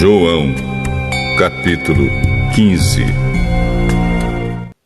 João, capítulo 15.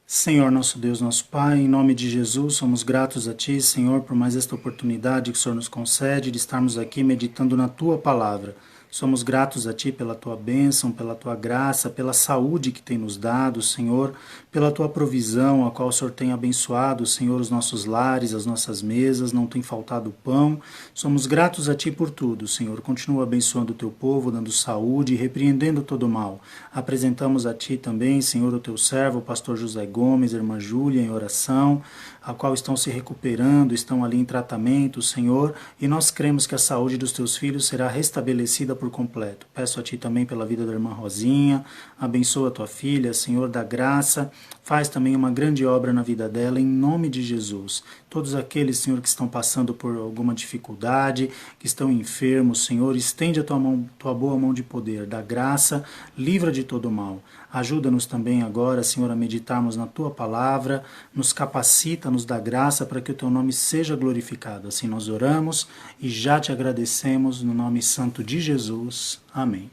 Senhor, nosso Deus, nosso Pai, em nome de Jesus, somos gratos a Ti, Senhor, por mais esta oportunidade que o Senhor nos concede de estarmos aqui meditando na Tua palavra. Somos gratos a Ti pela Tua bênção, pela Tua graça, pela saúde que tem nos dado, Senhor, pela Tua provisão, a qual o Senhor tem abençoado, Senhor, os nossos lares, as nossas mesas, não tem faltado pão. Somos gratos a Ti por tudo, Senhor. Continua abençoando o Teu povo, dando saúde e repreendendo todo o mal. Apresentamos a Ti também, Senhor, o Teu servo, o pastor José Gomes, a irmã Júlia, em oração, a qual estão se recuperando, estão ali em tratamento, Senhor, e nós cremos que a saúde dos Teus filhos será restabelecida por completo. Peço a Ti também pela vida da irmã Rosinha, abençoa a Tua filha, Senhor, da graça, faz também uma grande obra na vida dela, em nome de Jesus. Todos aqueles, Senhor, que estão passando por alguma dificuldade, que estão enfermos, Senhor, estende a Tua boa mão de poder, da graça, livra de todo mal. Ajuda-nos também agora, Senhor, a meditarmos na Tua palavra, nos capacita, nos dá graça para que o Teu nome seja glorificado. Assim nós oramos e já Te agradecemos no nome santo de Jesus. Amém.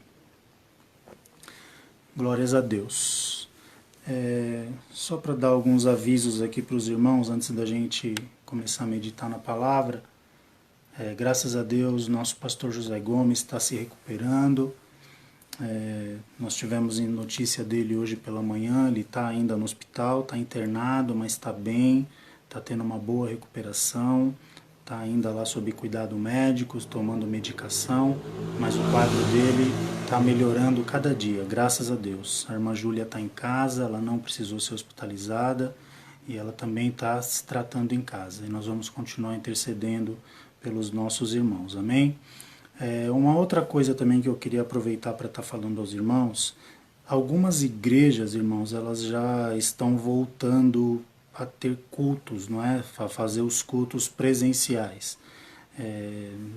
Glórias a Deus. Só para dar alguns avisos aqui para os irmãos antes da gente começar a meditar na palavra. Graças a Deus, nosso pastor José Gomes está se recuperando. Nós tivemos notícia dele hoje pela manhã, ele está ainda no hospital, está internado, mas está bem, está tendo uma boa recuperação, está ainda lá sob cuidado médico, tomando medicação, mas o quadro dele está melhorando cada dia, graças a Deus. A irmã Júlia está em casa, ela não precisou ser hospitalizada e ela também está se tratando em casa. E nós vamos continuar intercedendo pelos nossos irmãos, amém? Uma outra coisa também que eu queria aproveitar para estar falando aos irmãos, algumas igrejas, irmãos, elas já estão voltando a ter cultos, não é? A fazer os cultos presenciais.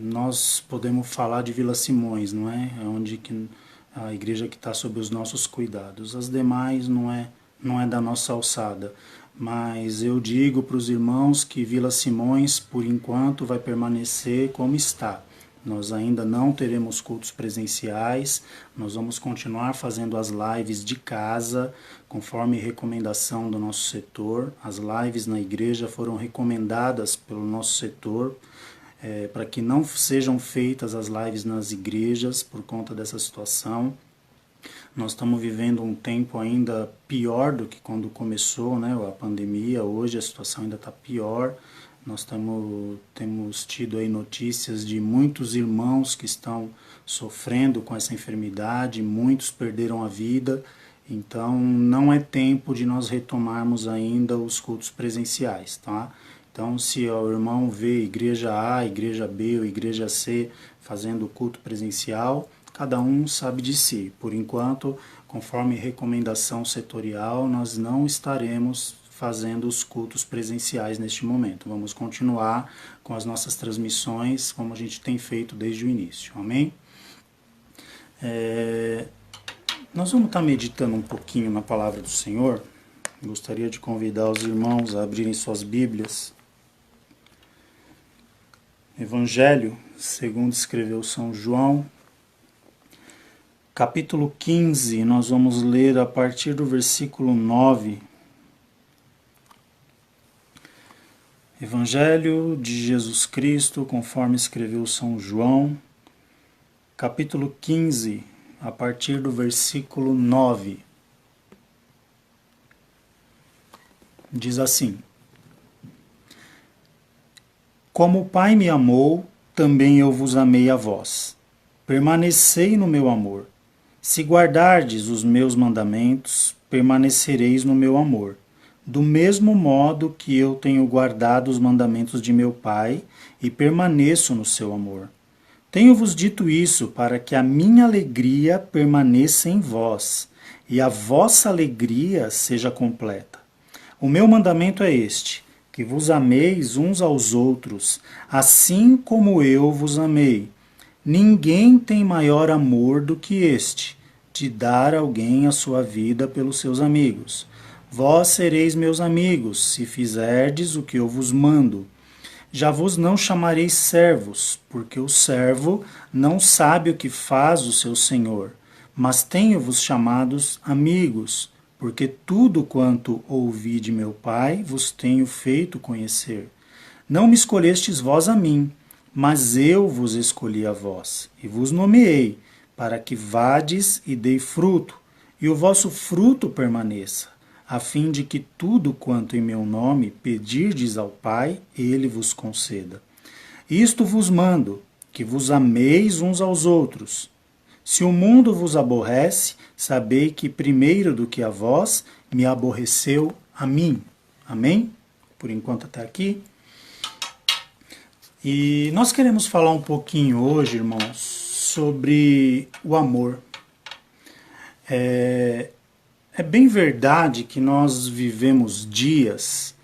Nós podemos falar de Vila Simões, não é? É onde que a igreja que está sob os nossos cuidados. As demais não é da nossa alçada. Mas eu digo para os irmãos que Vila Simões, por enquanto, vai permanecer como está. Nós ainda não teremos cultos presenciais, nós vamos continuar fazendo as lives de casa, conforme recomendação do nosso setor. As lives na igreja foram recomendadas pelo nosso setor, para que não sejam feitas as lives nas igrejas por conta dessa situação. Nós estamos vivendo um tempo ainda pior do que quando começou, né, a pandemia. Hoje a situação ainda está pior. Nós temos tido aí notícias de muitos irmãos que estão sofrendo com essa enfermidade, muitos perderam a vida, então não é tempo de nós retomarmos ainda os cultos presenciais, tá? Então, se o irmão vê igreja A, igreja B ou igreja C fazendo culto presencial, cada um sabe de si. Por enquanto, conforme recomendação setorial, nós não estaremos fazendo os cultos presenciais neste momento. Vamos continuar com as nossas transmissões como a gente tem feito desde o início. Amém? Nós vamos estar meditando um pouquinho na palavra do Senhor. Gostaria de convidar os irmãos a abrirem suas Bíblias. Evangelho, segundo escreveu São João, capítulo 15, nós vamos ler a partir do versículo 9. Evangelho de Jesus Cristo, conforme escreveu São João, capítulo 15, a partir do versículo 9. Diz assim: Como o Pai me amou, também eu vos amei a vós. Permanecei no meu amor. Se guardardes os meus mandamentos, permanecereis no meu amor. Do mesmo modo que eu tenho guardado os mandamentos de meu Pai e permaneço no seu amor. Tenho-vos dito isso para que a minha alegria permaneça em vós e a vossa alegria seja completa. O meu mandamento é este, que vos ameis uns aos outros, assim como eu vos amei. Ninguém tem maior amor do que este, de dar alguém a sua vida pelos seus amigos. Vós sereis meus amigos, se fizerdes o que eu vos mando. Já vos não chamareis servos, porque o servo não sabe o que faz o seu senhor. mas tenho-vos chamados amigos, porque tudo quanto ouvi de meu Pai vos tenho feito conhecer. Não me escolhestes vós a mim, mas eu vos escolhi a vós, e vos nomeei, para que vades e dei fruto, e o vosso fruto permaneça, a fim de que tudo quanto em meu nome pedirdes ao Pai, ele vos conceda. Isto vos mando, que vos ameis uns aos outros. Se o mundo vos aborrece, sabei que primeiro do que a vós, me aborreceu a mim. Amém? Por enquanto até aqui. E nós queremos falar um pouquinho hoje, irmãos, sobre o amor. É bem verdade que nós vivemos dias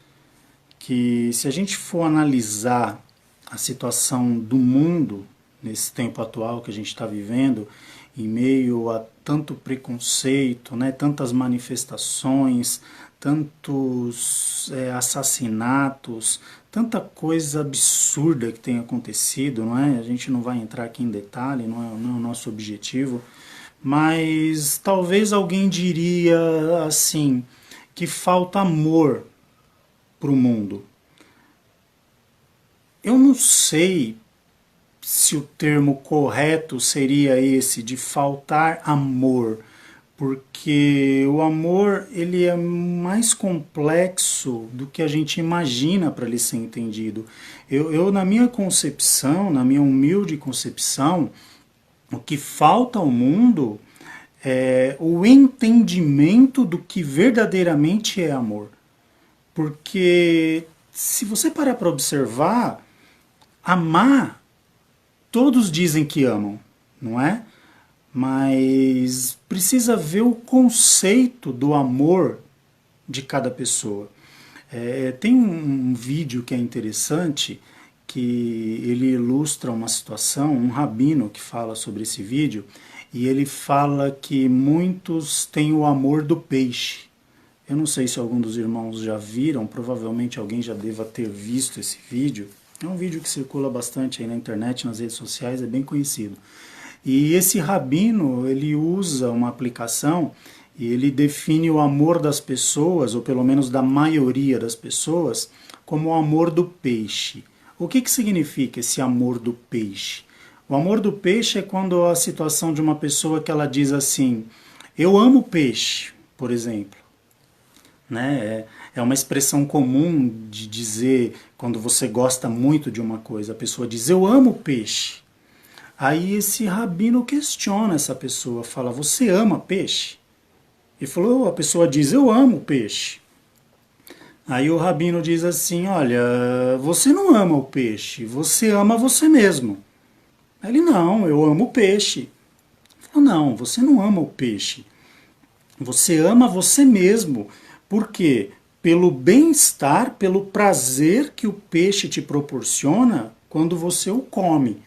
que, se a gente for analisar a situação do mundo nesse tempo atual que a gente está vivendo, em meio a tanto preconceito, né, tantas manifestações, tantos assassinatos, tanta coisa absurda que tem acontecido, não é? A gente não vai entrar aqui em detalhe, não é o nosso objetivo, mas talvez alguém diria assim, que falta amor para o mundo. Eu não sei se o termo correto seria esse, de faltar amor, porque o amor ele é mais complexo do que a gente imagina para ele ser entendido. Eu, na minha concepção, na minha humilde concepção, o que falta ao mundo é o entendimento do que verdadeiramente é amor. Porque se você parar para observar, amar, todos dizem que amam, não é? Mas precisa ver o conceito do amor de cada pessoa. Tem um vídeo que é interessante, que ele ilustra uma situação, um rabino que fala sobre esse vídeo, e ele fala que muitos têm o amor do peixe. Eu não sei se algum dos irmãos já viram, provavelmente alguém já deva ter visto esse vídeo. É um vídeo que circula bastante aí na internet, nas redes sociais, é bem conhecido. E esse rabino, ele usa uma aplicação e ele define o amor das pessoas, ou pelo menos da maioria das pessoas, como o amor do peixe. O que significa esse amor do peixe? O amor do peixe é quando a situação de uma pessoa que ela diz assim, eu amo peixe, por exemplo. Né? É uma expressão comum de dizer quando você gosta muito de uma coisa. A pessoa diz, eu amo peixe. Aí esse rabino questiona essa pessoa, fala, você ama peixe? E falou, a pessoa diz, eu amo peixe. Aí o rabino diz assim, olha, você não ama o peixe, você ama você mesmo. Aí ele, não, eu amo o peixe. Ele falou, não, você não ama o peixe. Você ama você mesmo. Por quê? Pelo bem-estar, pelo prazer que o peixe te proporciona quando você o come.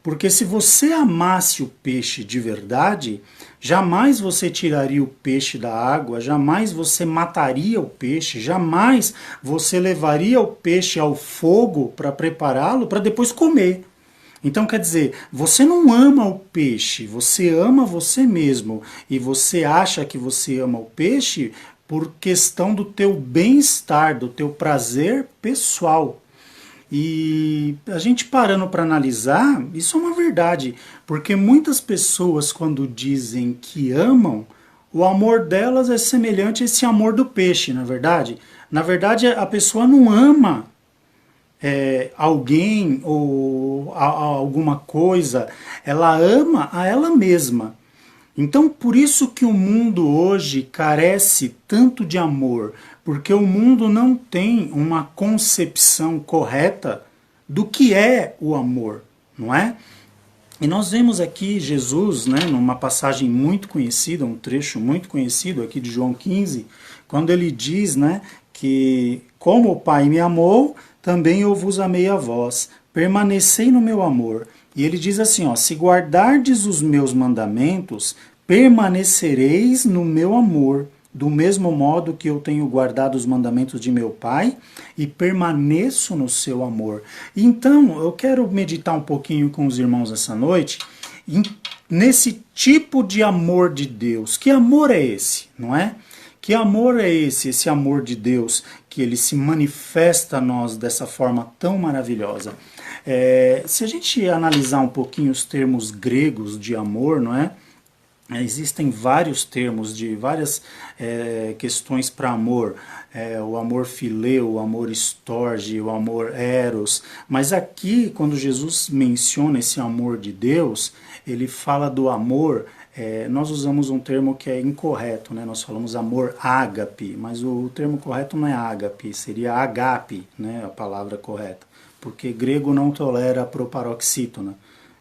Porque se você amasse o peixe de verdade, jamais você tiraria o peixe da água, jamais você mataria o peixe, jamais você levaria o peixe ao fogo para prepará-lo para depois comer. Então quer dizer, você não ama o peixe, você ama você mesmo. E você acha que você ama o peixe por questão do teu bem-estar, do teu prazer pessoal. E a gente parando para analisar, isso é uma verdade, porque muitas pessoas quando dizem que amam, o amor delas é semelhante a esse amor do peixe, na verdade. Na verdade, a pessoa não ama alguém ou alguma coisa, ela ama a ela mesma. Então, por isso que o mundo hoje carece tanto de amor, porque o mundo não tem uma concepção correta do que é o amor, não é? E nós vemos aqui Jesus, né, numa passagem muito conhecida, um trecho muito conhecido aqui de João 15, quando ele diz, né, que como o Pai me amou, também eu vos amei a vós, permanecei no meu amor. E ele diz assim, ó, se guardardes os meus mandamentos, permanecereis no meu amor, do mesmo modo que eu tenho guardado os mandamentos de meu Pai e permaneço no seu amor. Então, eu quero meditar um pouquinho com os irmãos essa noite nesse tipo de amor de Deus. Que amor é esse, não é? Que amor é esse amor de Deus, que ele se manifesta a nós dessa forma tão maravilhosa? Se a gente analisar um pouquinho os termos gregos de amor, não é? Existem vários termos de várias questões para amor, o amor fileu, o amor storge, o amor eros, mas aqui quando Jesus menciona esse amor de Deus, ele fala do amor, nós usamos um termo que é incorreto, né? Nós falamos amor ágape, mas o termo correto não é ágape, seria agape, né? A palavra correta, porque grego não tolera a proparoxítona.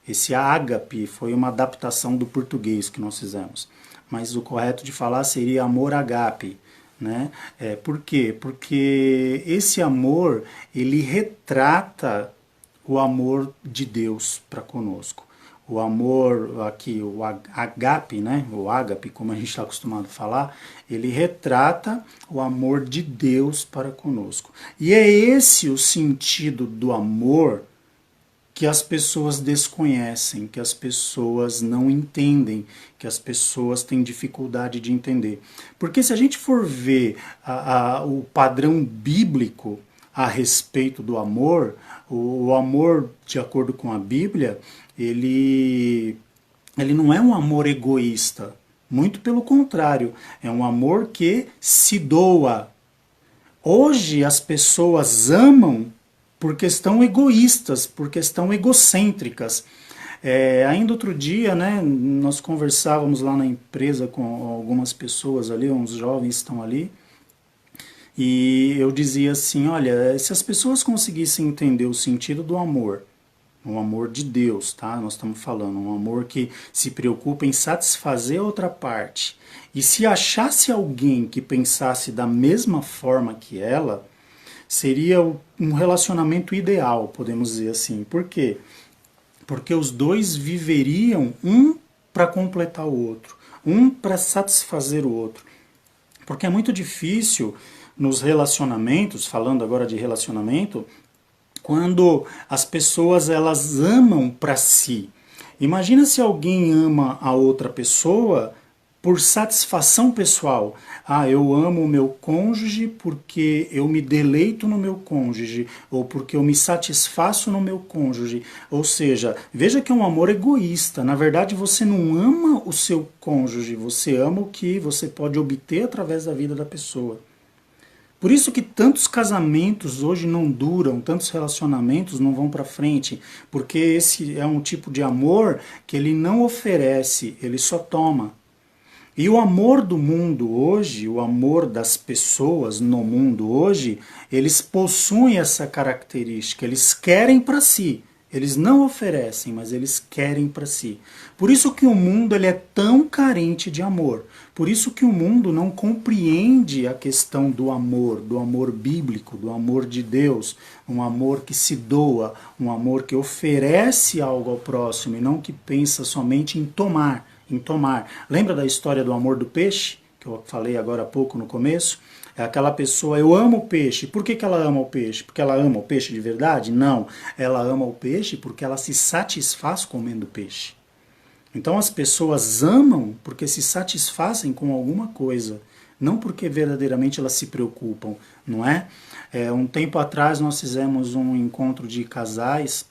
Esse ágape foi uma adaptação do português que nós fizemos. Mas o correto de falar seria amor agape, né? Por quê? Porque esse amor, ele retrata o amor de Deus para conosco. O amor aqui, o agape, né? O ágape, como a gente está acostumado a falar, ele retrata o amor de Deus para conosco. E é esse o sentido do amor que as pessoas desconhecem, que as pessoas não entendem, que as pessoas têm dificuldade de entender. Porque se a gente for ver o padrão bíblico a respeito do amor, o amor, de acordo com a Bíblia, ele não é um amor egoísta. Muito pelo contrário, é um amor que se doa. Hoje as pessoas amam por questão egoístas, por questão egocêntricas. Ainda outro dia, né, nós conversávamos lá na empresa com algumas pessoas ali, uns jovens estão ali, e eu dizia assim, olha, se as pessoas conseguissem entender o sentido do amor, um amor de Deus, tá? Nós estamos falando, um amor que se preocupa em satisfazer a outra parte, e se achasse alguém que pensasse da mesma forma que ela, seria um relacionamento ideal, podemos dizer assim. Por quê? Porque os dois viveriam um para completar o outro, um para satisfazer o outro. Porque é muito difícil nos relacionamentos, falando agora de relacionamento, quando as pessoas elas amam para si. Imagina se alguém ama a outra pessoa por satisfação pessoal. Eu amo o meu cônjuge porque eu me deleito no meu cônjuge, ou porque eu me satisfaço no meu cônjuge. Ou seja, veja que é um amor egoísta. Na verdade, você não ama o seu cônjuge, você ama o que você pode obter através da vida da pessoa. Por isso que tantos casamentos hoje não duram, tantos relacionamentos não vão para frente, porque esse é um tipo de amor que ele não oferece, ele só toma. E o amor do mundo hoje, o amor das pessoas no mundo hoje, eles possuem essa característica, eles querem para si. Eles não oferecem, mas eles querem para si. Por isso que o mundo ele é tão carente de amor. Por isso que o mundo não compreende a questão do amor bíblico, do amor de Deus, um amor que se doa, um amor que oferece algo ao próximo e não que pensa somente em tomar. Lembra da história do amor do peixe, que eu falei agora há pouco no começo? É aquela pessoa, eu amo o peixe. Por que ela ama o peixe? Porque ela ama o peixe de verdade? Não. Ela ama o peixe porque ela se satisfaz comendo peixe. Então as pessoas amam porque se satisfazem com alguma coisa, não porque verdadeiramente elas se preocupam, não é? Um tempo atrás nós fizemos um encontro de casais,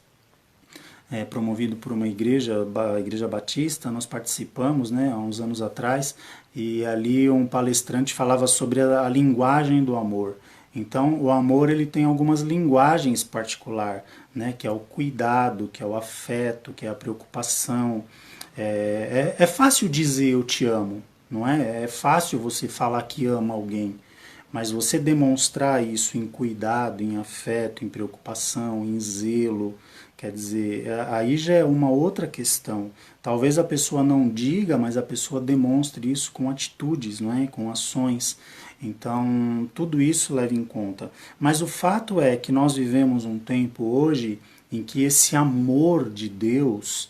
promovido por uma igreja, a Igreja Batista, nós participamos, né, há uns anos atrás, e ali um palestrante falava sobre a linguagem do amor. Então, o amor ele tem algumas linguagens particulares, né, que é o cuidado, que é o afeto, que é a preocupação. É fácil dizer eu te amo, não é? É fácil você falar que ama alguém, mas você demonstrar isso em cuidado, em afeto, em preocupação, em zelo, quer dizer, aí já é uma outra questão. Talvez a pessoa não diga, mas a pessoa demonstre isso com atitudes, não é? Com ações. Então, tudo isso leva em conta. Mas o fato é que nós vivemos um tempo hoje em que esse amor de Deus,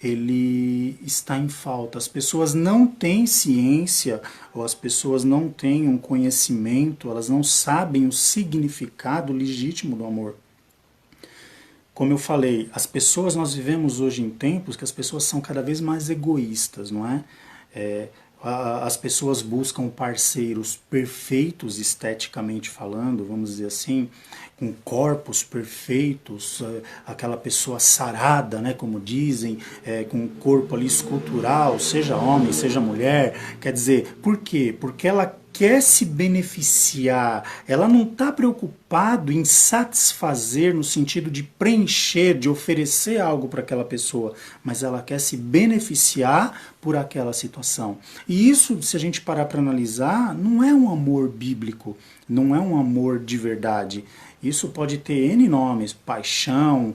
ele está em falta. As pessoas não têm ciência, ou as pessoas não têm um conhecimento, elas não sabem o significado legítimo do amor. como eu falei, as pessoas, nós vivemos hoje em tempos que as pessoas são cada vez mais egoístas, não é? As pessoas buscam parceiros perfeitos, esteticamente falando, vamos dizer assim, com corpos perfeitos, aquela pessoa sarada, né, como dizem, com um corpo ali escultural, seja homem, seja mulher. Quer dizer, por quê? Porque ela quer se beneficiar, ela não está preocupado em satisfazer no sentido de preencher, de oferecer algo para aquela pessoa, mas ela quer se beneficiar por aquela situação. E isso, se a gente parar para analisar, não é um amor bíblico, não é um amor de verdade. Isso pode ter N nomes, paixão,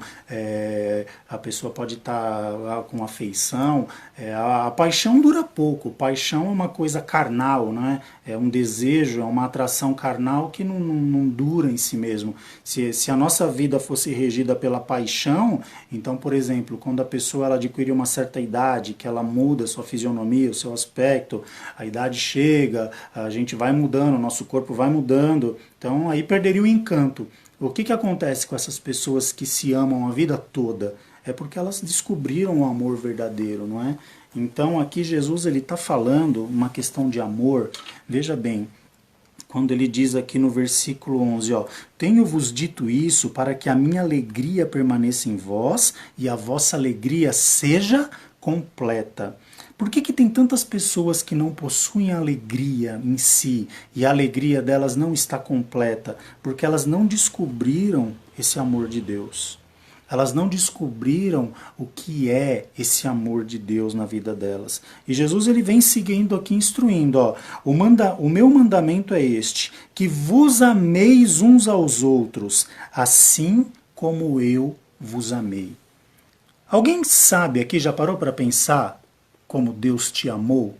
a pessoa pode estar com afeição. A paixão dura pouco, paixão é uma coisa carnal, né? É um desejo, é uma atração carnal que não dura em si mesmo. Se a nossa vida fosse regida pela paixão, então, por exemplo, quando a pessoa ela adquire uma certa idade, que ela muda a sua fisionomia, o seu aspecto, a idade chega, a gente vai mudando, o nosso corpo vai mudando, então aí perderia o encanto. O que acontece com essas pessoas que se amam a vida toda? É porque elas descobriram o amor verdadeiro, não é? Então aqui Jesus ele está falando uma questão de amor. Veja bem, quando ele diz aqui no versículo 11, ó, tenho-vos dito isso para que a minha alegria permaneça em vós e a vossa alegria seja completa. Por que tem tantas pessoas que não possuem alegria em si e a alegria delas não está completa? Porque elas não descobriram esse amor de Deus. Elas não descobriram o que é esse amor de Deus na vida delas. E Jesus ele vem seguindo aqui, instruindo. Ó, o meu mandamento é este, que vos ameis uns aos outros, assim como eu vos amei. Alguém sabe aqui, já parou para pensar como Deus te amou?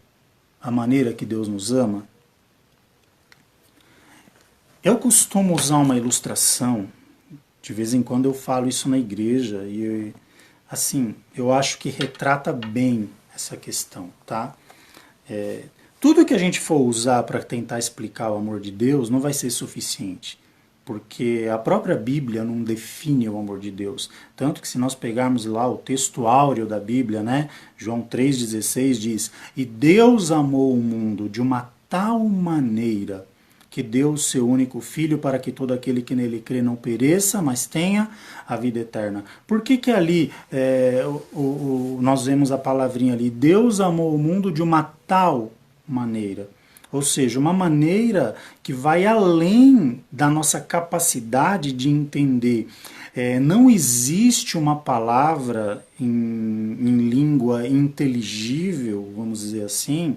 A maneira que Deus nos ama? Eu costumo usar uma ilustração. De vez em quando eu falo isso na igreja e, assim, eu acho que retrata bem essa questão, tá? Tudo que a gente for usar para tentar explicar o amor de Deus não vai ser suficiente, porque a própria Bíblia não define o amor de Deus. Tanto que se nós pegarmos lá o texto áureo da Bíblia, né? João 3,16 diz, e Deus amou o mundo de uma tal maneira que deu o seu único Filho para que todo aquele que nele crê não pereça, mas tenha a vida eterna. Por que ali nós vemos a palavrinha ali, Deus amou o mundo de uma tal maneira? Ou seja, uma maneira que vai além da nossa capacidade de entender. Não existe uma palavra em língua inteligível, vamos dizer assim,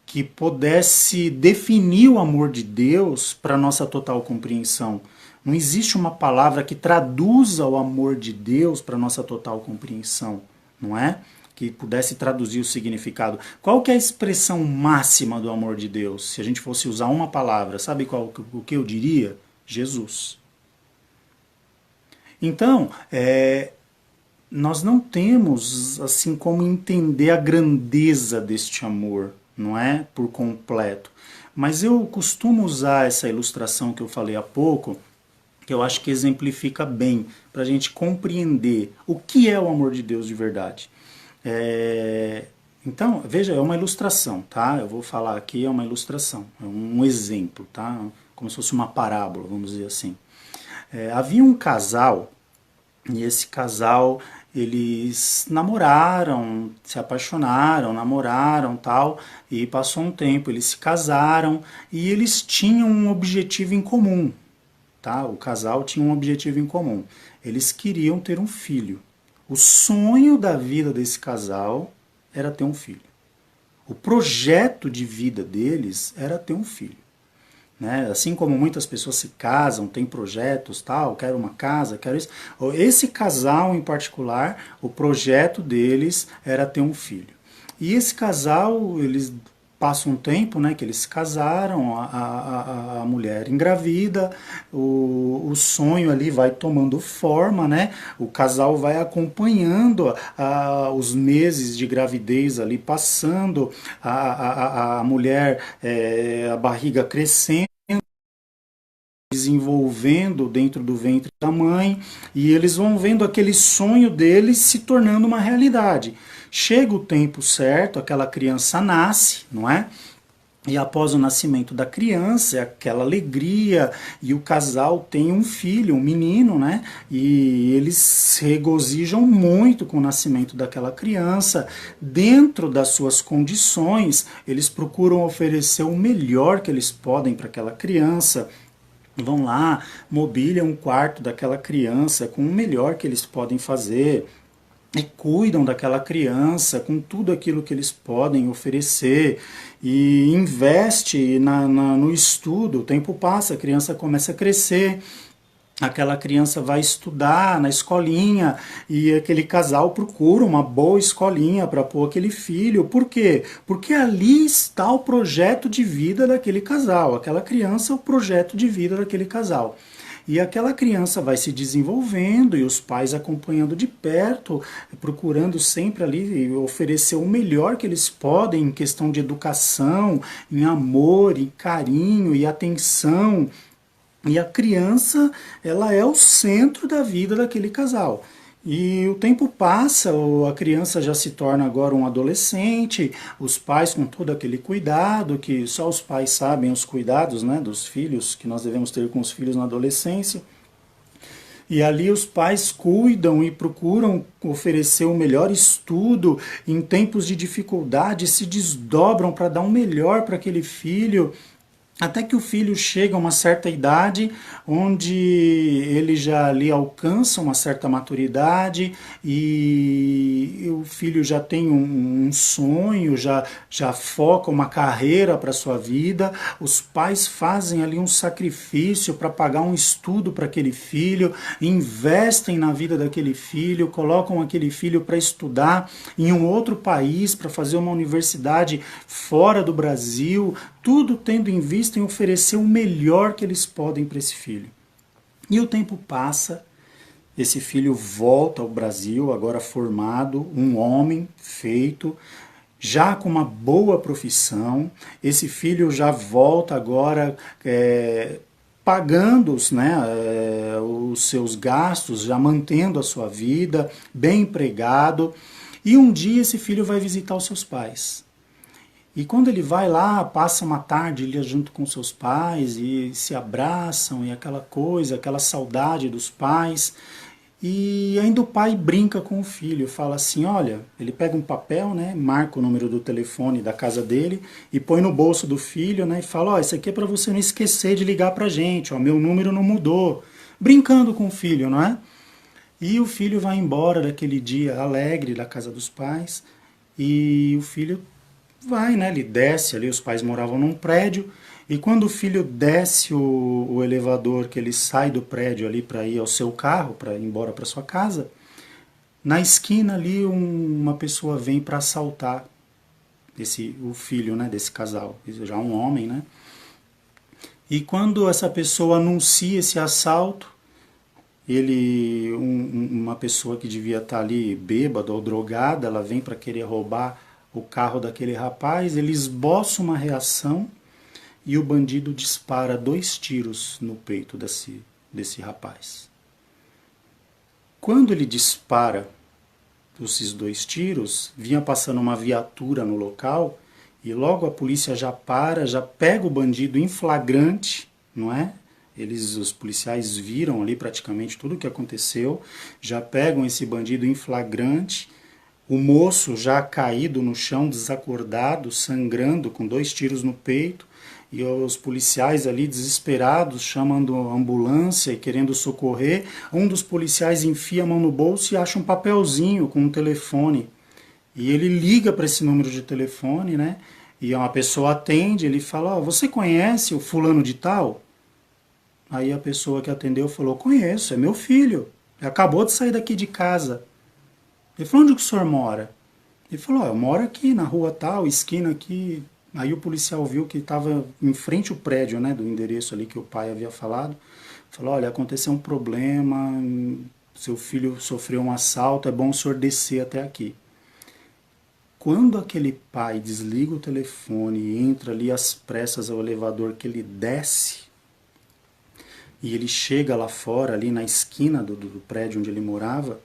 que pudesse definir o amor de Deus para nossa total compreensão. Não existe uma palavra que traduza o amor de Deus para nossa total compreensão, não é? Que pudesse traduzir o significado. Qual que é a expressão máxima do amor de Deus? Se a gente fosse usar uma palavra, sabe o que eu diria? Jesus. Então, nós não temos assim como entender a grandeza deste amor, não é? Por completo. Mas eu costumo usar essa ilustração que eu falei há pouco, que eu acho que exemplifica bem, para a gente compreender o que é o amor de Deus de verdade. Então, veja, é uma ilustração, tá? Eu vou falar aqui, é uma ilustração, é um exemplo, tá? Como se fosse uma parábola, vamos dizer assim. Havia um casal, e esse casal, eles namoraram, se apaixonaram, namoraram, tal, e passou um tempo, eles se casaram, e eles tinham um objetivo em comum, tá? O casal tinha um objetivo em comum. Eles queriam ter um filho. O sonho da vida desse casal era ter um filho. O projeto de vida deles era ter um filho. Né? Assim como muitas pessoas se casam, têm projetos, tal, quero uma casa, quero isso. Esse casal em particular, o projeto deles era ter um filho. E esse casal, eles passam um tempo, né, que eles se casaram, a mulher engravida, o sonho ali vai tomando forma, né, o casal vai acompanhando os meses de gravidez ali passando, a mulher, a barriga crescendo, desenvolvendo dentro do ventre da mãe, e eles vão vendo aquele sonho deles se tornando uma realidade. Chega o tempo certo, aquela criança nasce, não é? E após o nascimento da criança, é aquela alegria, e o casal tem um filho, um menino, né? E eles se regozijam muito com o nascimento daquela criança. Dentro das suas condições, eles procuram oferecer o melhor que eles podem para aquela criança. Vão lá, mobiliam um quarto daquela criança com o melhor que eles podem fazer. E cuidam daquela criança com tudo aquilo que eles podem oferecer e investe no estudo. O tempo passa, a criança começa a crescer, aquela criança vai estudar na escolinha e aquele casal procura uma boa escolinha para pôr aquele filho. Por quê? Porque ali está o projeto de vida daquele casal. Aquela criança é o projeto de vida daquele casal. E aquela criança vai se desenvolvendo e os pais acompanhando de perto, procurando sempre ali oferecer o melhor que eles podem em questão de educação, em amor, em carinho e atenção. E a criança, ela é o centro da vida daquele casal. E o tempo passa, a criança já se torna agora um adolescente, os pais com todo aquele cuidado, que só os pais sabem os cuidados, né, dos filhos, que nós devemos ter com os filhos na adolescência. E ali os pais cuidam e procuram oferecer o melhor estudo, em tempos de dificuldade se desdobram para dar o melhor para aquele filho. Até que o filho chega a uma certa idade, onde ele já ali alcança uma certa maturidade e o filho já tem um sonho, já foca uma carreira para a sua vida. Os pais fazem ali um sacrifício para pagar um estudo para aquele filho, investem na vida daquele filho, colocam aquele filho para estudar em um outro país, para fazer uma universidade fora do Brasil, tudo tendo em vista em oferecer o melhor que eles podem para esse filho. E o tempo passa, esse filho volta ao Brasil, agora formado, um homem feito, já com uma boa profissão. Esse filho já volta agora pagando os seus gastos, já mantendo a sua vida, bem empregado. E um dia esse filho vai visitar os seus pais. E quando ele vai lá, passa uma tarde ali junto com seus pais e se abraçam e aquela coisa, aquela saudade dos pais. E ainda o pai brinca com o filho, fala assim, olha, ele pega um papel, né, marca o número do telefone da casa dele e põe no bolso do filho, né, e fala, ó, isso aqui é para você não esquecer de ligar pra gente, ó, meu número não mudou. Brincando com o filho, não é? E o filho vai embora daquele dia alegre da casa dos pais e o filho vai, né? Ele desce ali, os pais moravam num prédio, e quando o filho desce o elevador, que ele sai do prédio ali para ir ao seu carro, para ir embora para sua casa, na esquina ali uma pessoa vem para assaltar o filho, né, desse casal, já um homem, né? E quando essa pessoa anuncia esse assalto, uma pessoa que devia estar ali bêbada ou drogada, ela vem para querer roubar o carro daquele rapaz, ele esboça uma reação e o bandido dispara 2 tiros no peito desse rapaz. Quando ele dispara esses 2 tiros, vinha passando uma viatura no local e logo a polícia já pega o bandido em flagrante, não é? Os policiais viram ali praticamente tudo o que aconteceu, já pegam esse bandido em flagrante. O moço já caído no chão, desacordado, sangrando, com 2 tiros no peito, e os policiais ali desesperados, chamando a ambulância e querendo socorrer. Um dos policiais enfia a mão no bolso e acha um papelzinho com um telefone. E ele liga para esse número de telefone, né? E uma pessoa atende, ele fala, ó, você conhece o fulano de tal? Aí a pessoa que atendeu falou, conheço, é meu filho, ele acabou de sair daqui de casa. Ele falou, onde que o senhor mora? Ele falou, eu moro aqui na rua tal, esquina aqui. Aí o policial viu que estava em frente ao prédio, né, do endereço ali que o pai havia falado. Falou, olha, aconteceu um problema, seu filho sofreu um assalto, é bom o senhor descer até aqui. Quando aquele pai desliga o telefone e entra ali às pressas ao elevador, que ele desce, E ele chega lá fora, ali na esquina do prédio onde ele morava,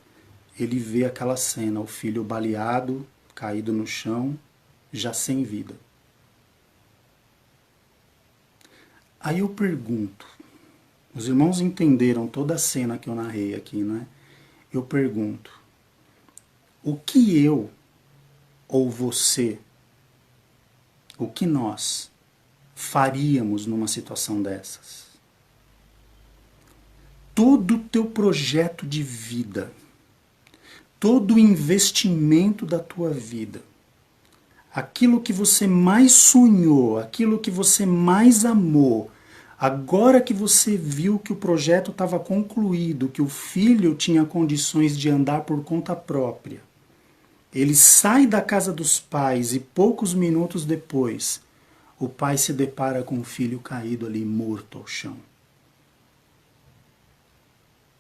ele vê aquela cena, o filho baleado, caído no chão, já sem vida. Aí eu pergunto, os irmãos entenderam toda a cena que eu narrei aqui, né? Eu pergunto, o que eu ou você, o que nós faríamos numa situação dessas? Todo o teu projeto de vida, todo o investimento da tua vida, aquilo que você mais sonhou, aquilo que você mais amou, agora que você viu que o projeto estava concluído, que o filho tinha condições de andar por conta própria, ele sai da casa dos pais e poucos minutos depois, o pai se depara com o filho caído ali, morto ao chão.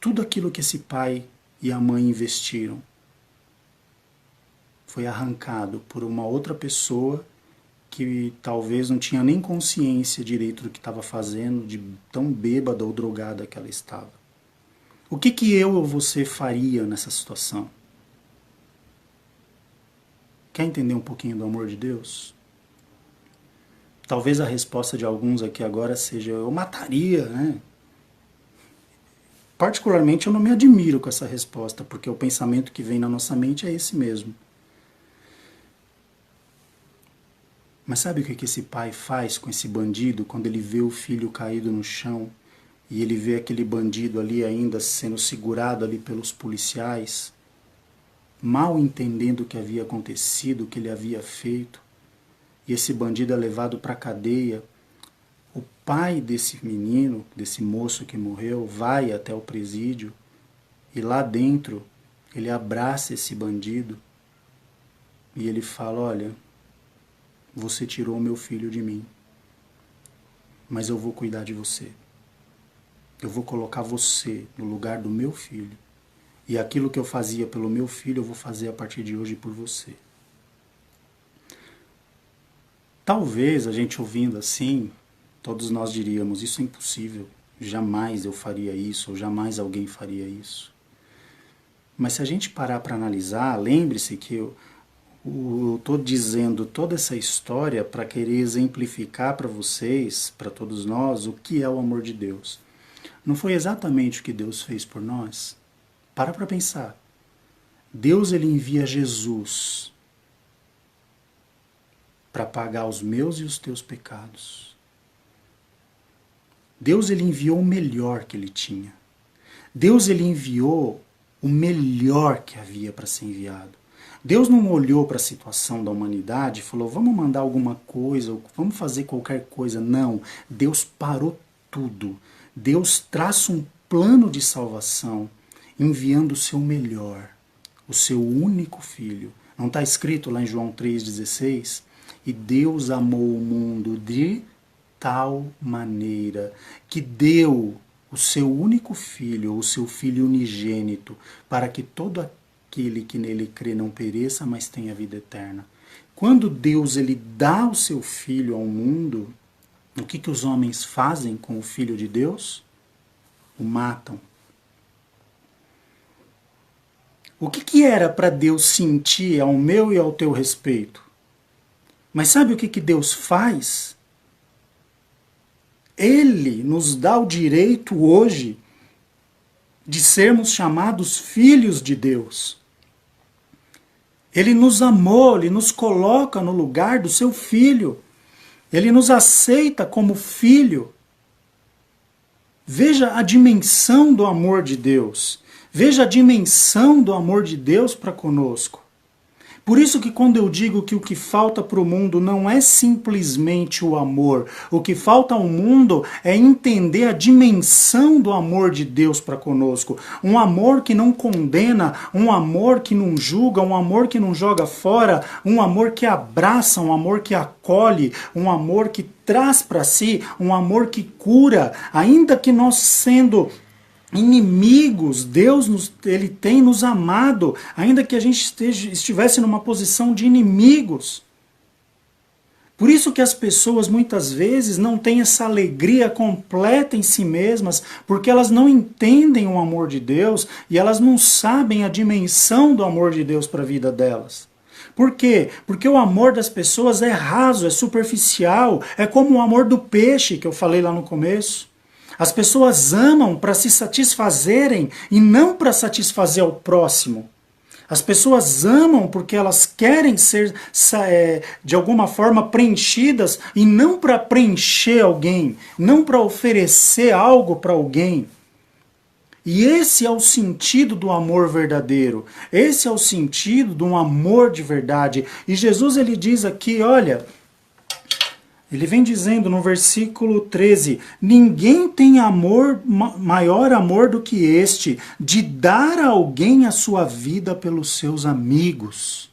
Tudo aquilo que esse pai e a mãe investiram foi arrancado por uma outra pessoa que talvez não tinha nem consciência direito do que estava fazendo, de tão bêbada ou drogada que ela estava. O que eu ou você faria nessa situação? Quer entender um pouquinho do amor de Deus? Talvez a resposta de alguns aqui agora seja, eu mataria, né? Particularmente eu não me admiro com essa resposta, porque o pensamento que vem na nossa mente é esse mesmo. Mas sabe o que esse pai faz com esse bandido quando ele vê o filho caído no chão e ele vê aquele bandido ali ainda sendo segurado ali pelos policiais, mal entendendo o que havia acontecido, o que ele havia feito, e esse bandido é levado para a cadeia? O pai desse menino, desse moço que morreu, vai até o presídio e lá dentro ele abraça esse bandido e ele fala, olha, você tirou o meu filho de mim, mas eu vou cuidar de você. Eu vou colocar você no lugar do meu filho. E aquilo que eu fazia pelo meu filho, eu vou fazer a partir de hoje por você. Talvez a gente ouvindo assim, todos nós diríamos, isso é impossível. Jamais eu faria isso, ou jamais alguém faria isso. Mas se a gente parar para analisar, lembre-se que eu estou dizendo toda essa história para querer exemplificar para vocês, para todos nós, o que é o amor de Deus. Não foi exatamente o que Deus fez por nós? Para pensar. Deus ele envia Jesus para pagar os meus e os teus pecados. Deus ele enviou o melhor que ele tinha. Deus ele enviou o melhor que havia para ser enviado. Deus não olhou para a situação da humanidade e falou, vamos mandar alguma coisa, vamos fazer qualquer coisa. Não, Deus parou tudo. Deus traça um plano de salvação, enviando o seu melhor, o seu único filho. Não está escrito lá em João 3,16? E Deus amou o mundo de tal maneira que deu o seu único filho, o seu filho unigênito, para que todo aquele que nele crê não pereça, mas tenha vida eterna. Quando Deus ele dá o seu filho ao mundo, o que os homens fazem com o filho de Deus? O matam. O que era para Deus sentir ao meu e ao teu respeito? Mas sabe o que Deus faz? Ele nos dá o direito hoje de sermos chamados filhos de Deus. Ele nos amou, ele nos coloca no lugar do seu filho. Ele nos aceita como filho. Veja a dimensão do amor de Deus. Veja a dimensão do amor de Deus para conosco. Por isso que quando eu digo que o que falta para o mundo não é simplesmente o amor, o que falta ao mundo é entender a dimensão do amor de Deus para conosco. Um amor que não condena, um amor que não julga, um amor que não joga fora, um amor que abraça, um amor que acolhe, um amor que traz para si, um amor que cura, ainda que nós sendo inimigos, Deus ele tem nos amado, ainda que a gente estivesse numa posição de inimigos. Por isso que as pessoas muitas vezes não têm essa alegria completa em si mesmas, porque elas não entendem o amor de Deus e elas não sabem a dimensão do amor de Deus para a vida delas. Por quê? Porque o amor das pessoas é raso, é superficial, é como o amor do peixe que eu falei lá no começo. As pessoas amam para se satisfazerem e não para satisfazer ao próximo. As pessoas amam porque elas querem ser, de alguma forma, preenchidas e não para preencher alguém, não para oferecer algo para alguém. E esse é o sentido do amor verdadeiro. Esse é o sentido de um amor de verdade. E Jesus ele diz aqui, olha, ele vem dizendo no versículo 13, ninguém tem amor, maior amor do que este, de dar a alguém a sua vida pelos seus amigos.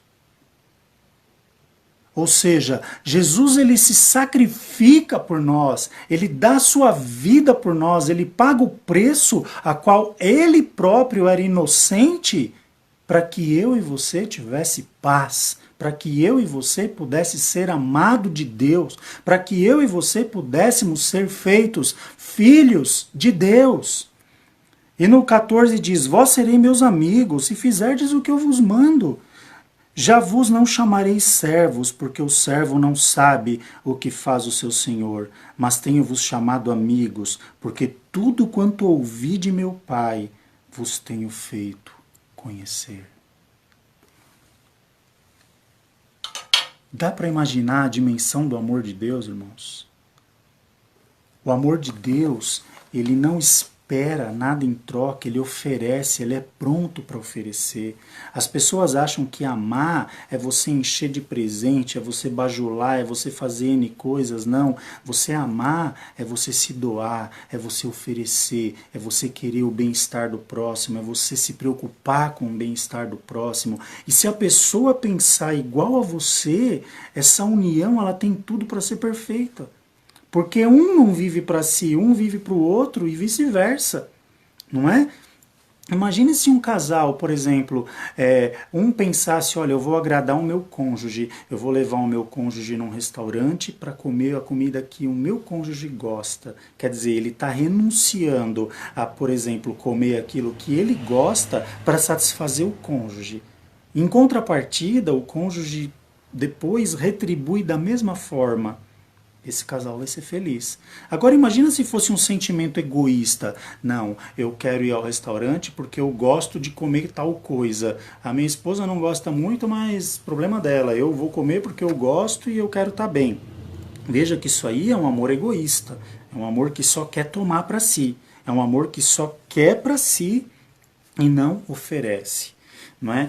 Ou seja, Jesus ele se sacrifica por nós, ele dá a sua vida por nós, ele paga o preço a qual ele próprio era inocente para que eu e você tivesse paz, para que eu e você pudesse ser amado de Deus, para que eu e você pudéssemos ser feitos filhos de Deus. E no 14 diz, vós sereis meus amigos, se fizerdes o que eu vos mando. Já vos não chamareis servos, porque o servo não sabe o que faz o seu senhor, mas tenho-vos chamado amigos, porque tudo quanto ouvi de meu Pai vos tenho feito conhecer. Dá para imaginar a dimensão do amor de Deus, irmãos? O amor de Deus, ele não espera nada em troca, ele oferece, ele é pronto para oferecer. As pessoas acham que amar é você encher de presente, é você bajular, é você fazer N coisas. Não, você amar é você se doar, é você oferecer, é você querer o bem-estar do próximo, é você se preocupar com o bem-estar do próximo. E se a pessoa pensar igual a você, essa união ela tem tudo para ser perfeita. Porque um não vive para si, um vive para o outro e vice-versa, não é? Imagine se um casal, por exemplo, um pensasse, olha, eu vou agradar o meu cônjuge, eu vou levar o meu cônjuge num restaurante para comer a comida que o meu cônjuge gosta. Quer dizer, ele está renunciando a, por exemplo, comer aquilo que ele gosta para satisfazer o cônjuge. Em contrapartida, o cônjuge depois retribui da mesma forma. Esse casal vai ser feliz. Agora imagina se fosse um sentimento egoísta. Não, eu quero ir ao restaurante porque eu gosto de comer tal coisa. A minha esposa não gosta muito, mas problema dela. Eu vou comer porque eu gosto e eu quero estar bem. Veja que isso aí é um amor egoísta. É um amor que só quer tomar para si. É um amor que só quer para si e não oferece. Não é?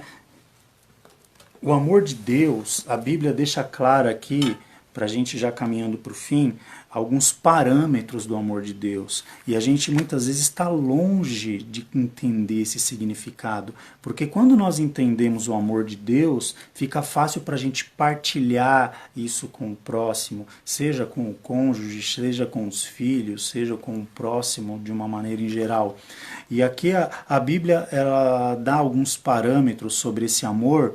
O amor de Deus, a Bíblia deixa claro aqui, para a gente já caminhando para o fim, alguns parâmetros do amor de Deus. E a gente muitas vezes está longe de entender esse significado. Porque quando nós entendemos o amor de Deus, fica fácil para a gente partilhar isso com o próximo, seja com o cônjuge, seja com os filhos, seja com o próximo de uma maneira em geral. E aqui a Bíblia ela dá alguns parâmetros sobre esse amor,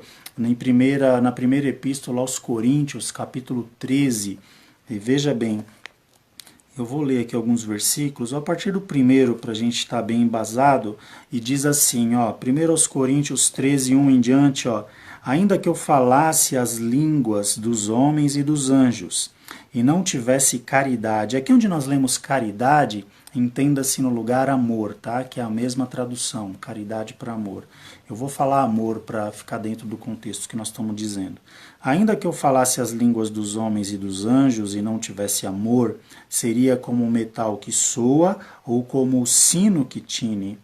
na primeira epístola aos Coríntios, capítulo 13, e veja bem, eu vou ler aqui alguns versículos, a partir do primeiro, para a gente estar bem embasado, e diz assim, 1 aos Coríntios 13, 1 em diante, ainda que eu falasse as línguas dos homens e dos anjos, e não tivesse caridade, aqui onde nós lemos caridade, entenda-se no lugar amor, tá? Que é a mesma tradução, caridade para amor. Eu vou falar amor para ficar dentro do contexto que nós estamos dizendo. Ainda que eu falasse as línguas dos homens e dos anjos e não tivesse amor, seria como um metal que soa ou como o sino que tine.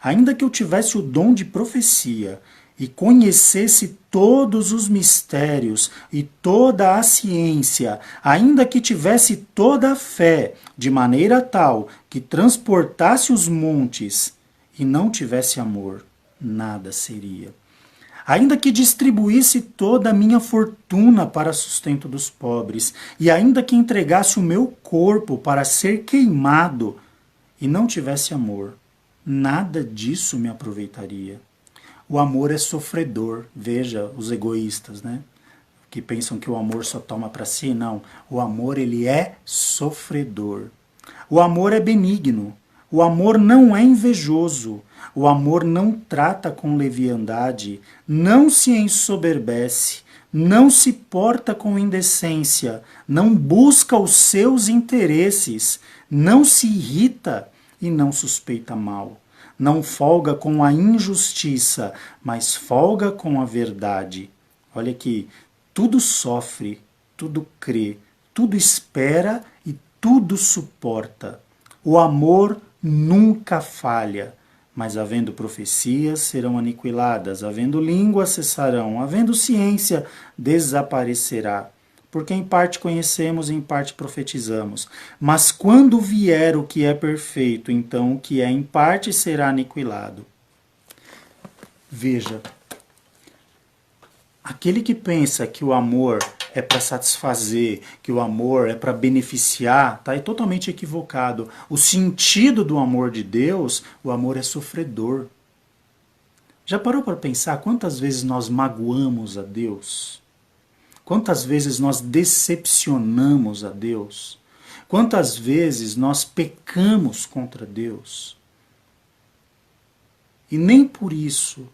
Ainda que eu tivesse o dom de profecia e conhecesse todos os mistérios e toda a ciência, ainda que tivesse toda a fé, de maneira tal que transportasse os montes e não tivesse amor, nada seria. Ainda que distribuísse toda a minha fortuna para sustento dos pobres, e ainda que entregasse o meu corpo para ser queimado, e não tivesse amor, nada disso me aproveitaria. O amor é sofredor, veja os egoístas, né? que pensam que o amor só toma para si. Não, o amor ele é sofredor. O amor é benigno. O amor não é invejoso. O amor não trata com leviandade, não se ensoberbece, não se porta com indecência, não busca os seus interesses, não se irrita e não suspeita mal. Não folga com a injustiça, mas folga com a verdade. Olha aqui, tudo sofre, tudo crê, tudo espera e tudo suporta. O amor nunca falha, mas havendo profecias serão aniquiladas, havendo língua cessarão, havendo ciência desaparecerá. Porque em parte conhecemos e em parte profetizamos. Mas quando vier o que é perfeito, então o que é em parte será aniquilado. Veja, aquele que pensa que o amor é para satisfazer, que o amor é para beneficiar, está totalmente equivocado. O sentido do amor de Deus, o amor é sofredor. Já parou para pensar quantas vezes nós magoamos a Deus? Quantas vezes nós decepcionamos a Deus? Quantas vezes nós pecamos contra Deus? E nem por isso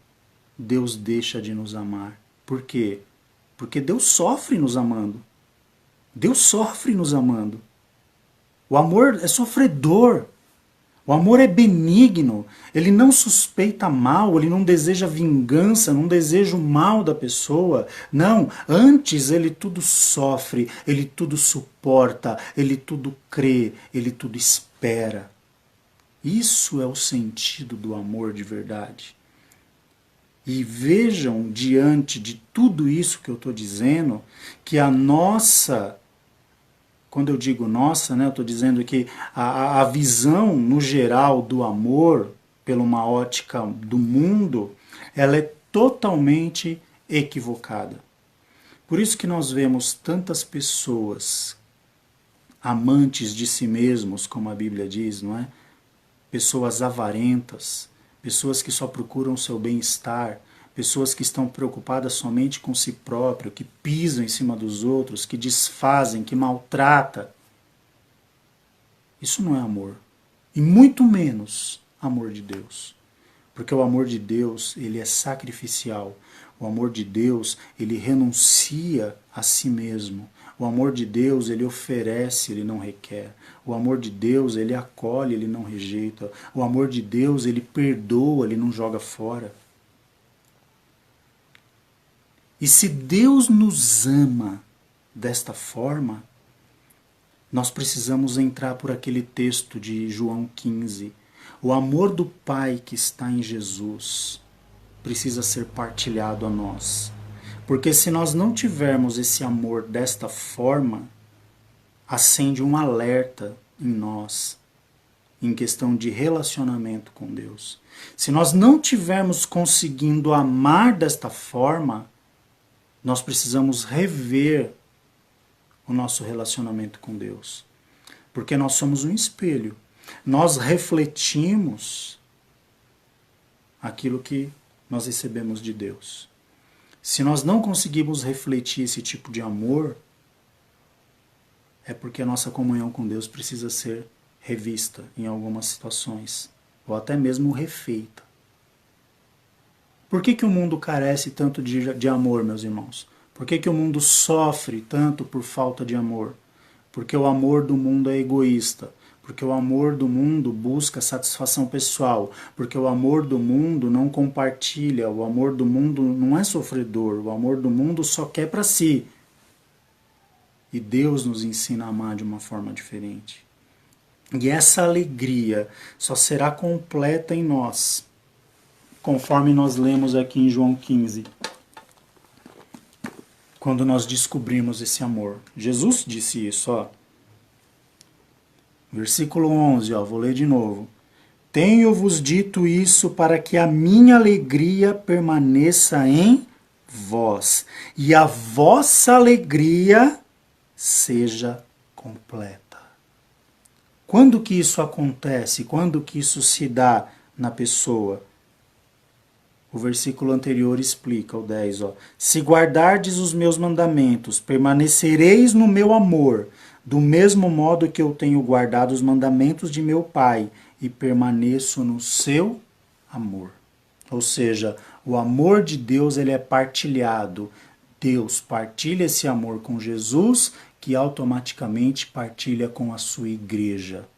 Deus deixa de nos amar. Por quê? Porque Deus sofre nos amando. Deus sofre nos amando. O amor é sofredor. O amor é benigno. Ele não suspeita mal, ele não deseja vingança, não deseja o mal da pessoa. Não, antes ele tudo sofre, ele tudo suporta, ele tudo crê, ele tudo espera. Isso é o sentido do amor de verdade. E vejam, diante de tudo isso que eu estou dizendo, que a nossa, quando eu digo nossa, né, eu estou dizendo que a visão no geral do amor, pela uma ótica do mundo, ela é totalmente equivocada. Por isso que nós vemos tantas pessoas amantes de si mesmos, como a Bíblia diz, não é? Pessoas avarentas, pessoas que só procuram o seu bem-estar, pessoas que estão preocupadas somente com si próprio, que pisam em cima dos outros, que desfazem, que maltratam. Isso não é amor. E muito menos amor de Deus. Porque o amor de Deus, ele é sacrificial. O amor de Deus, ele renuncia a si mesmo. O amor de Deus, ele oferece, ele não requer. O amor de Deus, ele acolhe, ele não rejeita. O amor de Deus, ele perdoa, ele não joga fora. E se Deus nos ama desta forma, nós precisamos entrar por aquele texto de João 15. O amor do Pai que está em Jesus precisa ser partilhado a nós. Porque se nós não tivermos esse amor desta forma, acende um alerta em nós, em questão de relacionamento com Deus. Se nós não tivermos conseguindo amar desta forma, nós precisamos rever o nosso relacionamento com Deus. Porque nós somos um espelho. Nós refletimos aquilo que nós recebemos de Deus. Se nós não conseguimos refletir esse tipo de amor, é porque a nossa comunhão com Deus precisa ser revista em algumas situações, ou até mesmo refeita. Por que o mundo carece tanto de amor, meus irmãos? Por que o mundo sofre tanto por falta de amor? Porque o amor do mundo é egoísta. Porque o amor do mundo busca satisfação pessoal. Porque o amor do mundo não compartilha. O amor do mundo não é sofredor. O amor do mundo só quer para si. E Deus nos ensina a amar de uma forma diferente. E essa alegria só será completa em nós, conforme nós lemos aqui em João 15. Quando nós descobrimos esse amor. Jesus disse isso, ó. Versículo 11, ó, vou ler de novo. Tenho-vos dito isso para que a minha alegria permaneça em vós, e a vossa alegria seja completa. Quando que isso acontece? Quando que isso se dá na pessoa? O O versículo anterior explica, o 10, ó. Se guardardes os meus mandamentos, permanecereis no meu amor, do mesmo modo que eu tenho guardado os mandamentos de meu Pai, e permaneço no seu amor. Ou seja, o amor de Deus ele é partilhado. Deus partilha esse amor com Jesus, que automaticamente partilha com a sua igreja.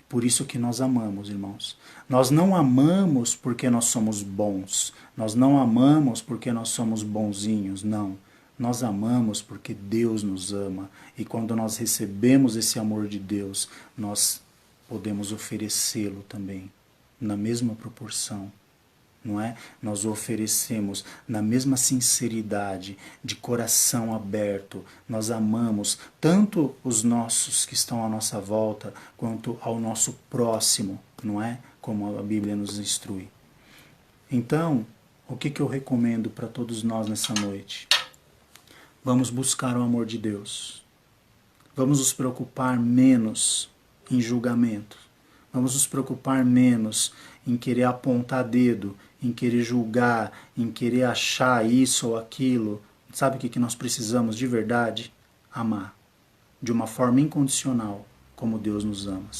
Por isso que nós amamos, irmãos. Nós não amamos porque nós somos bons. Nós não amamos porque nós somos bonzinhos, não. Nós amamos porque Deus nos ama. E quando nós recebemos esse amor de Deus, nós podemos oferecê-lo também, na mesma proporção. Não é? Nós o oferecemos na mesma sinceridade, de coração aberto. Nós amamos tanto os nossos que estão à nossa volta, quanto ao nosso próximo, não é? Como a Bíblia nos instrui. Então, o que eu recomendo para todos nós nessa noite? Vamos buscar o amor de Deus. Vamos nos preocupar menos em julgamento. Vamos nos preocupar menos em querer apontar dedo, em querer julgar, em querer achar isso ou aquilo. Sabe o que nós precisamos de verdade? Amar. De uma forma incondicional, como Deus nos ama.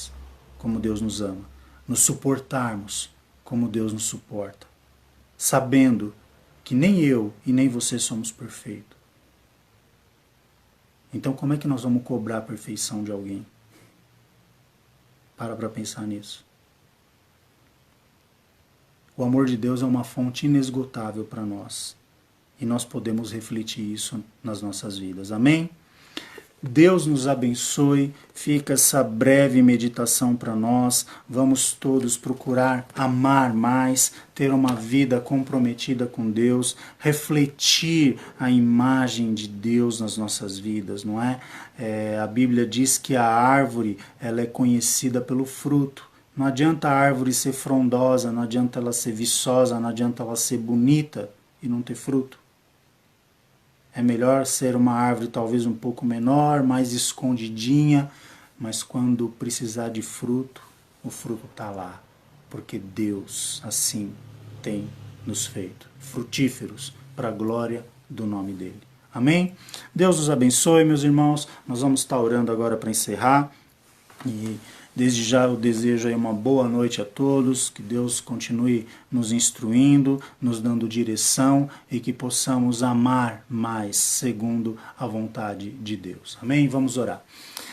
Como Deus nos ama. Nos suportarmos como Deus nos suporta. Sabendo que nem eu e nem você somos perfeitos. Então como é que nós vamos cobrar a perfeição de alguém? Para pensar nisso. O amor de Deus é uma fonte inesgotável para nós. E nós podemos refletir isso nas nossas vidas. Amém? Deus nos abençoe. Fica essa breve meditação para nós. Vamos todos procurar amar mais, ter uma vida comprometida com Deus, refletir a imagem de Deus nas nossas vidas, não é? A Bíblia diz que a árvore ela é conhecida pelo fruto. Não adianta a árvore ser frondosa, não adianta ela ser viçosa, não adianta ela ser bonita e não ter fruto. É melhor ser uma árvore talvez um pouco menor, mais escondidinha, mas quando precisar de fruto, o fruto está lá. Porque Deus assim tem nos feito frutíferos para a glória do nome dele. Amém? Deus os abençoe, meus irmãos. Nós vamos estar orando agora para encerrar. E desde já eu desejo aí uma boa noite a todos, que Deus continue nos instruindo, nos dando direção e que possamos amar mais segundo a vontade de Deus. Amém? Vamos orar.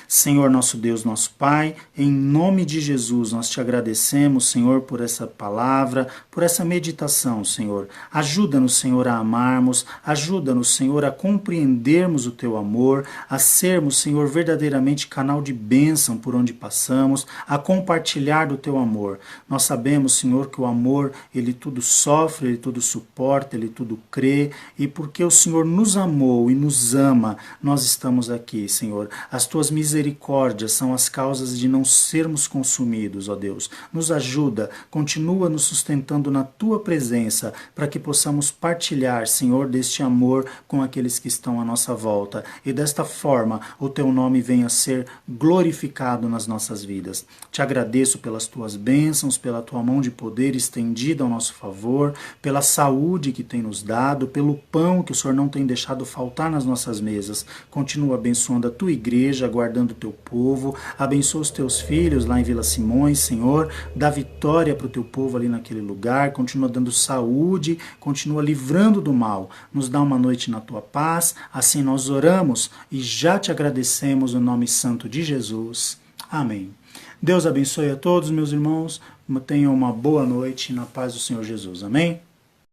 Senhor nosso Deus, nosso Pai, em nome de Jesus nós te agradecemos, Senhor, por essa palavra, por essa meditação, Senhor. Ajuda-nos, Senhor, a amarmos, ajuda-nos, Senhor, a compreendermos o teu amor, a sermos, Senhor, verdadeiramente canal de bênção por onde passamos, a compartilhar do teu amor. Nós sabemos, Senhor, que o amor, ele tudo sofre, ele tudo suporta, ele tudo crê, e porque o Senhor nos amou e nos ama, nós estamos aqui, Senhor. As tuas misericórdias são as causas de não sermos consumidos, ó Deus. Nos ajuda, continua nos sustentando na tua presença, para que possamos partilhar, Senhor, deste amor com aqueles que estão à nossa volta. E desta forma, o teu nome venha a ser glorificado nas nossas vidas. Te agradeço pelas tuas bênçãos, pela tua mão de poder estendida ao nosso favor, pela saúde que tem nos dado, pelo pão que o Senhor não tem deixado faltar nas nossas mesas. Continua abençoando a tua igreja, guardando o teu povo, abençoa os teus filhos lá em Vila Simões, Senhor, dá vitória para o teu povo ali naquele lugar, continua dando saúde, continua livrando do mal, nos dá uma noite na tua paz, assim nós oramos e já te agradecemos no nome santo de Jesus. Amém. Deus abençoe a todos, meus irmãos, tenham uma boa noite na paz do Senhor Jesus. Amém?